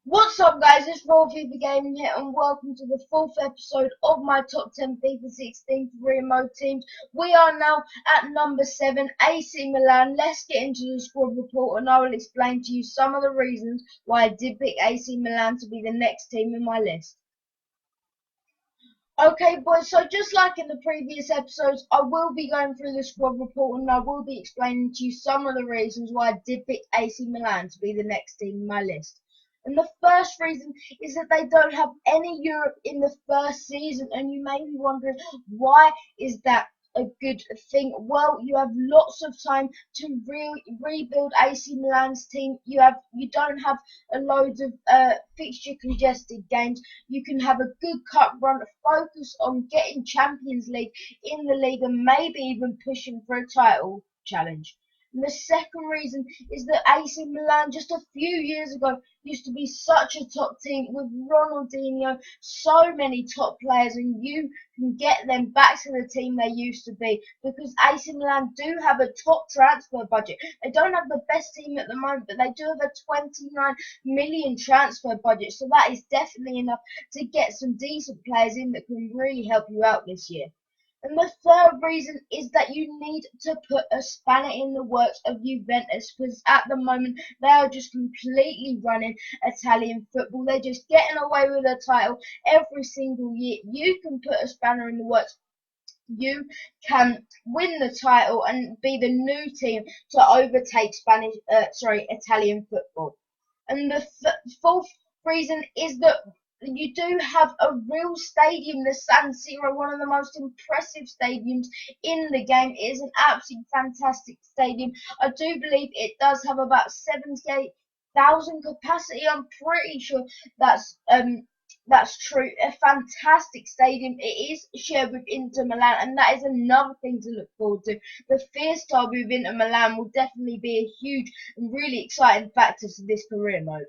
What's up guys, it's Raw FIFA Gaming here and welcome to the fourth episode of my top 10 FIFA 16 career mode teams. We are now at number 7, AC Milan. Let's get into the squad report and I will explain to you some of the reasons why I did pick AC Milan to be the next team in my list. Okay boys, so just like in the previous episodes, I will be going through the squad report and I will be explaining to you some of the reasons why I did pick AC Milan to be the next team in my list. And the first reason is that they don't have any Europe in the first season, and you may be wondering why is that a good thing? Well, you have lots of time to rebuild AC Milan's team. You don't have a load of fixture congested games. You can have a good cup run, focus on getting Champions League in the league, and maybe even pushing for a title challenge. And the second reason is that AC Milan just a few years ago used to be such a top team with Ronaldinho, so many top players, and you can get them back to the team they used to be because AC Milan do have a top transfer budget. They don't have the best team at the moment, but they do have a 29 million transfer budget, so that is definitely enough to get some decent players in that can really help you out this year. And the third reason is that you need to put a spanner in the works of Juventus because at the moment they are just completely running Italian football. They're just getting away with a title every single year. You can put a spanner in the works. You can win the title and be the new team to overtake Italian football. And the fourth reason is that you do have a real stadium, the San Siro, one of the most impressive stadiums in the game. It is an absolutely fantastic stadium. I do believe it does have about 78,000 capacity. I'm pretty sure that's true. A fantastic stadium. It is shared with Inter Milan, and that is another thing to look forward to. The fierce derby with Inter Milan will definitely be a huge and really exciting factor to this career mode.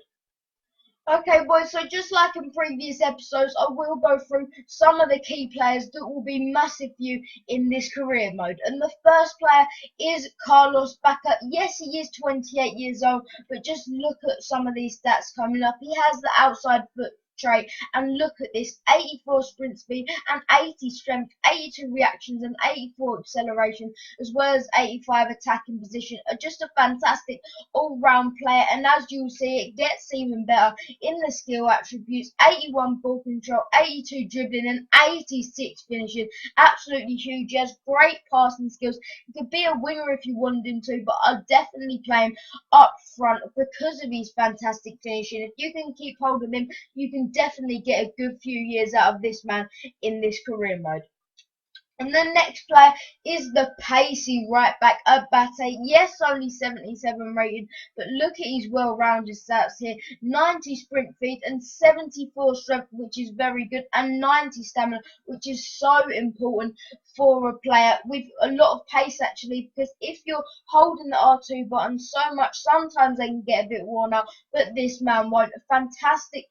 Okay, boys, so just like in previous episodes, I will go through some of the key players that will be massive for you in this career mode. And the first player is Carlos Bacca. Yes, he is 28 years old, but just look at some of these stats coming up. He has the outside foot trait, and look at this: 84 sprint speed and 80 strength, 82 reactions and 84 acceleration, as well as 85 attacking position. Just a fantastic all-round player, and as you'll see, it gets even better in the skill attributes: 81 ball control, 82 dribbling and 86 finishing. Absolutely huge. He has great passing skills. He could be a winger if you wanted him to, but I'll definitely play him up front because of his fantastic finishing. If you can keep hold of him, you can definitely get a good few years out of this man in this career mode. And the next player is the pacey right back, Abate. Yes, only 77 rated, but look at his well-rounded stats here: 90 sprint feet and 74 strength, which is very good, and 90 stamina, which is so important for a player with a lot of pace actually, because if you're holding the R2 button so much, sometimes they can get a bit worn out, but this man won't. A fantastic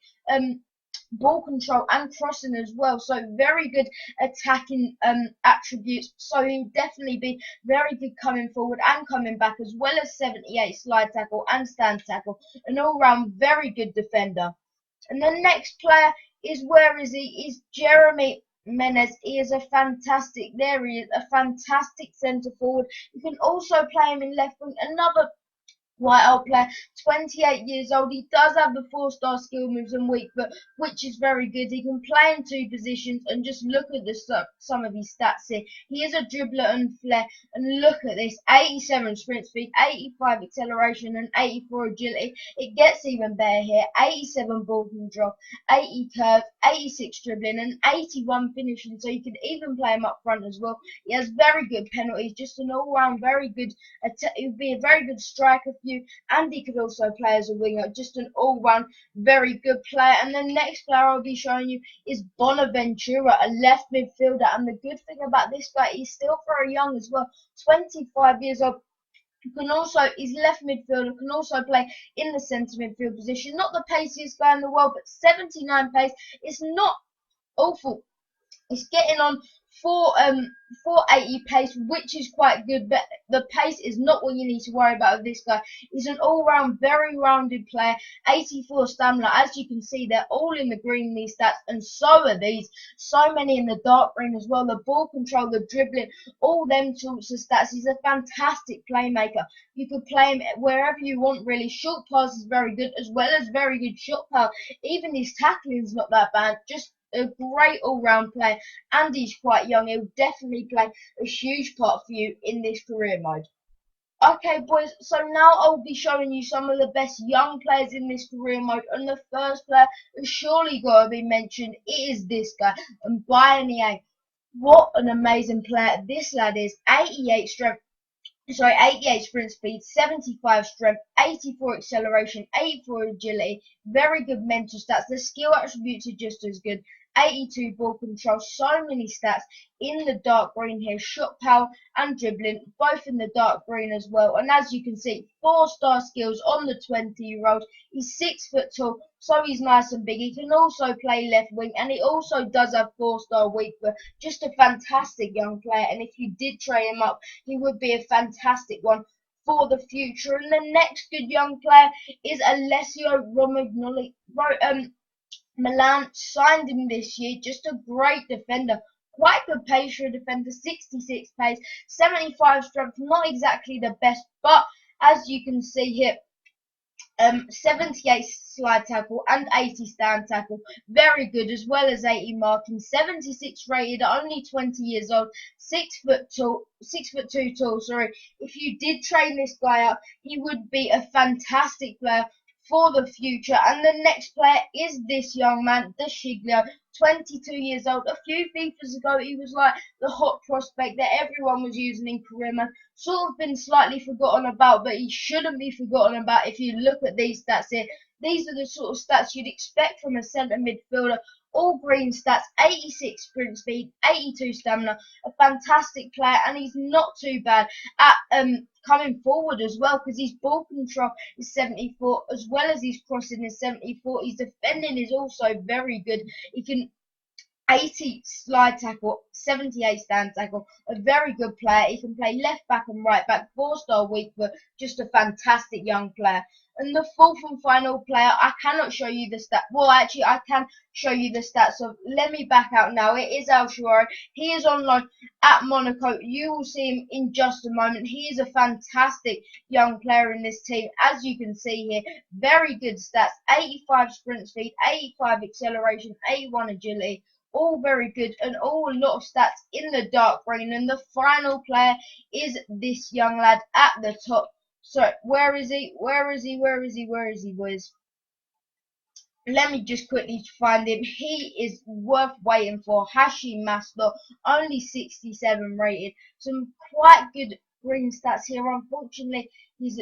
ball control and crossing as well, so very good attacking attributes, so he'll definitely be very good coming forward and coming back, as well as 78 slide tackle and stand tackle, an all-round very good defender. And the next player is, where is he? Is Jeremy Menez. He is a fantastic, there he is, a fantastic centre forward. You can also play him in left wing, another White old player, 28 years old. He does have the 4-star skill moves and weak foot, which is very good. He can play in two positions, and just look at some of his stats here. He is a dribbler and flair, and look at this: 87 sprint speed, 85 acceleration, and 84 agility. It gets even better here: 87 ball control, 80 curve, 86 dribbling, and 81 finishing. So you can even play him up front as well. He has very good penalties, just an all-round very good. He would be a very good striker for you, and he could also play as a winger. Just an all-round very good player. And the next player I'll be showing you is Bonaventura, a left midfielder. And the good thing about this guy, he's still very young as well, 25 years old. He's left midfielder, can also play in the centre midfield position. Not the paciest guy in the world, but 79 pace. It's not awful. It's getting on 480 pace, which is quite good, but the pace is not what you need to worry about with this guy. He's an all-round, very rounded player. 84 stamina. As you can see, they're all in the green, these stats, and so are these. So many in the dark green as well. The ball control, the dribbling, all them sorts of stats. He's a fantastic playmaker. You could play him wherever you want, really. Short pass is very good, as well as very good shot power. Even his tackling is not that bad. Just a great all-round player, and he's quite young. He'll definitely play a huge part for you in this career mode. Okay, boys, so now I'll be showing you some of the best young players in this career mode, and the first player who's surely got to be mentioned is this guy, and Bayern. What an amazing player this lad is. 88 sprint speed, 75 strength, 84 acceleration, 84 agility, very good mental stats. The skill attributes are just as good. 82 ball control, so many stats in the dark green here. Shot power and dribbling, both in the dark green as well. And as you can see, 4-star skills on the 20-year-old. He's 6 foot tall, so he's nice and big. He can also play left wing, and he also does have 4-star weak foot. Just a fantastic young player, and if you did train him up, he would be a fantastic one for the future. And the next good young player is Alessio Romagnoli. Milan signed him this year. Just a great defender. Quite good pace for a defender. 66 pace, 75 strength. Not exactly the best, but as you can see here, 78 slide tackle and 80 stand tackle. Very good, as well as 80 marking. 76 rated, only 20 years old. 6'2" tall. Sorry. If you did train this guy up, he would be a fantastic player for the future. And the next player is this young man, De Sciglio, 22 years old. A few FIFAs ago, he was like the hot prospect that everyone was using in career mode. Sort of been slightly forgotten about, but he shouldn't be forgotten about if you look at these stats here. These are the sort of stats you'd expect from a centre midfielder. All green stats, 86 sprint speed, 82 stamina, a fantastic player, and he's not too bad at coming forward as well, because his ball control is 74, as well as his crossing is 74. His defending is also very good. He can 80 slide tackle, 78 stand tackle, a very good player. He can play left back and right back, 4-star weak foot, just a fantastic young player. And the fourth and final player, I cannot show you the stat. Well, actually, I can show you the stats. So let me back out now. It is El Shaarawy. He is on loan at Monaco. You will see him in just a moment. He is a fantastic young player in this team. As you can see here, very good stats. 85 sprint speed, 85 acceleration, 81 agility. All very good, and all a lot of stats in the dark green. And the final player is this young lad at the top. So where is he? Where is he, boys? Let me just quickly find him. He is worth waiting for. Hashi Master, only 67 rated. Some quite good green stats here. Unfortunately, his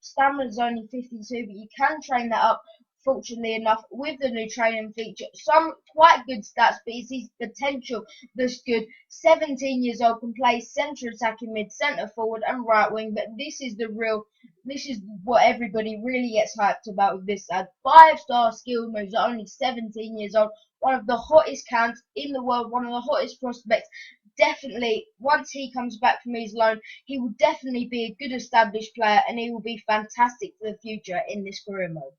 stamina is only 52, but you can train that up, fortunately enough, with the new training feature. Some quite good stats, but it's his potential that's good. 17 years old, can play centre attacking mid, centre forward and right wing, but this is what everybody really gets hyped about with this lad. 5-star skill moves at only 17 years old. One of the hottest cans in the world, one of the hottest prospects. Definitely, once he comes back from his loan, he will definitely be a good established player, and he will be fantastic for the future in this career mode.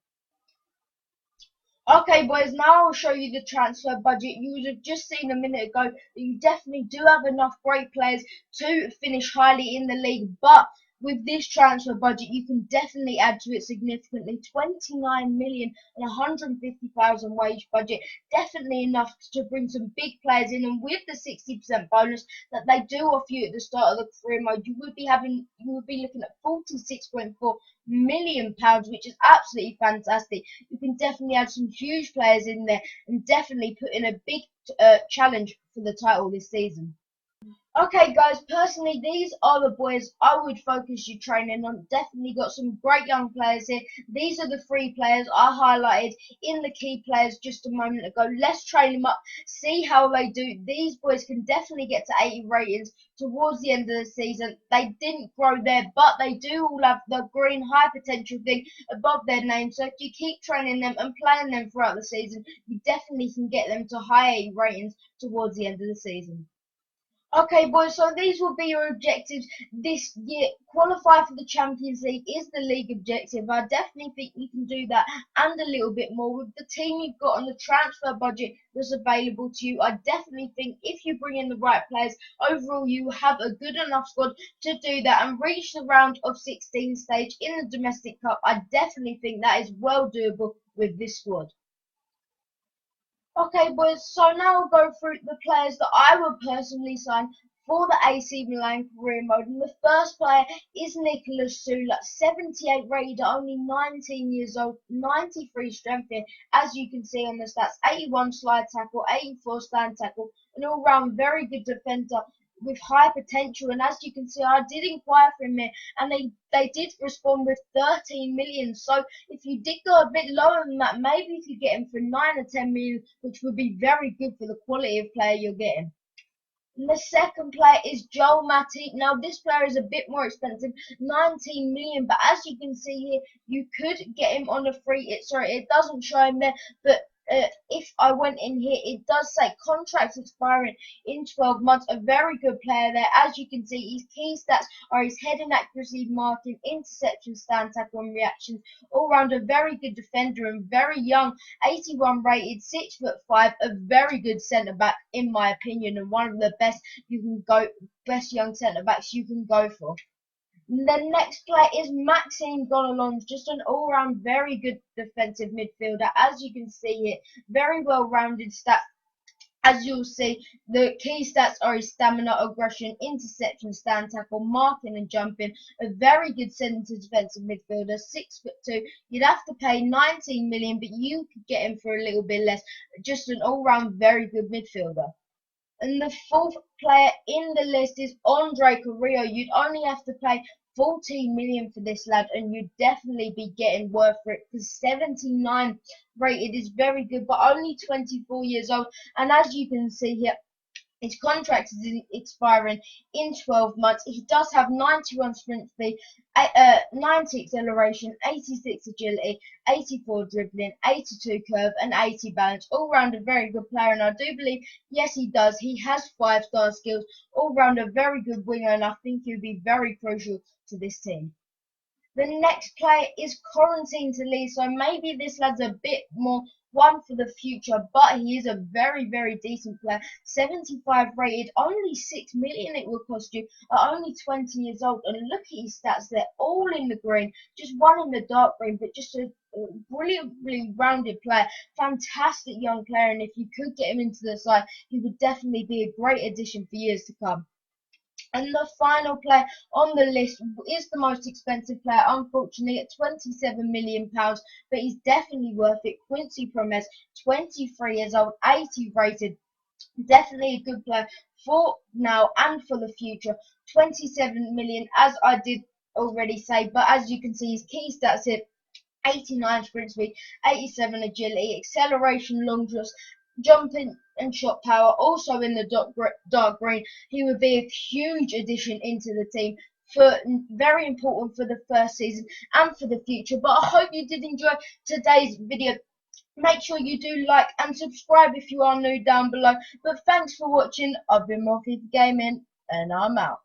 Okay, boys, now I'll show you the transfer budget. You would have just seen a minute ago that you definitely do have enough great players to finish highly in the league, but with this transfer budget, you can definitely add to it significantly. 29 million and 150,000 wage budget, definitely enough to bring some big players in. And with the 60% bonus that they do offer you at the start of the career mode, you would be looking at 46.4 million pounds, which is absolutely fantastic. You can definitely add some huge players in there and definitely put in a big challenge for the title this season. Okay, guys, personally, these are the boys I would focus your training on. Definitely got some great young players here. These are the 3 players I highlighted in the key players just a moment ago. Let's train them up, see how they do. These boys can definitely get to 80 ratings towards the end of the season. They didn't grow there, but they do all have the green high potential thing above their name. So if you keep training them and playing them throughout the season, you definitely can get them to high 80 ratings towards the end of the season. Okay, boys, so these will be your objectives this year. Qualify for the Champions League is the league objective. I definitely think you can do that and a little bit more with the team you've got and the transfer budget that's available to you. I definitely think if you bring in the right players, overall you have a good enough squad to do that and reach the round of 16 stage in the domestic cup. I definitely think that is well doable with this squad. Okay, boys, so now we'll go through the players that I would personally sign for the AC Milan career mode. And the first player is Nicolas Sula, 78 rated, only 19 years old, 93 strength here, as you can see on the stats, 81 slide tackle, 84 stand tackle, an all-round very good defender with high potential. And as you can see, I did inquire for him here, and they did respond with 13 million. So if you did go a bit lower than that, maybe you could get him for 9 or 10 million, which would be very good for the quality of player you're getting. And the second player is Joel Matip. Now this player is a bit more expensive, 19 million, but as you can see here, you could get him on a free. It doesn't show him there, but if I went in here, it does say contracts expiring in 12 months. A very good player there. As you can see, his key stats are his heading accuracy, marking, interception, stand tackle, and reactions. All round a very good defender and very young, 81 rated, 6'5", a very good centre back in my opinion, and one of the best young centre backs you can go for. The next player is Maxime Gonalons, just an all-round very good defensive midfielder. As you can see here, very well-rounded stats. As you'll see, the key stats are his stamina, aggression, interception, stand tackle, marking and jumping. A very good centre defensive midfielder, 6'2". You'd have to pay 19 million, but you could get him for a little bit less. Just an all-round very good midfielder. And the fourth player in the list is Andre Carrillo. You'd only have to pay 14 million for this lad, and you'd definitely be getting worth for it because 79 rated is very good, but only 24 years old. And as you can see here, his contract is expiring in 12 months. He does have 91 sprint speed, 90 acceleration, 86 agility, 84 dribbling, 82 curve, and 80 balance. All round a very good player, and I do believe, yes, he does. He has 5-star skills. All round a very good winger, and I think he'll be very crucial to this team. The next player is Quarantine to Lee, so maybe this lad's a bit more one for the future, but he is a very, very decent player. 75 rated, only 6 million it will cost you at only 20 years old. And look at his stats, they're all in the green, just one in the dark green, but just a brilliantly rounded player. Fantastic young player, and if you could get him into the side, he would definitely be a great addition for years to come. And the final player on the list is the most expensive player, unfortunately, at £27 million, but he's definitely worth it. Quincy Promes, 23 years old, 80 rated, definitely a good player for now and for the future. 27 million, as I did already say, but as you can see, his key stats here: 89 sprint speed, 87 agility, acceleration, long jumps, jumping and shot power. Also in the dark green, he would be a huge addition into the team. Very important for the first season and for the future. But I hope you did enjoy today's video. Make sure you do like and subscribe if you are new down below. But thanks for watching. I've been Morphy Gaming, and I'm out.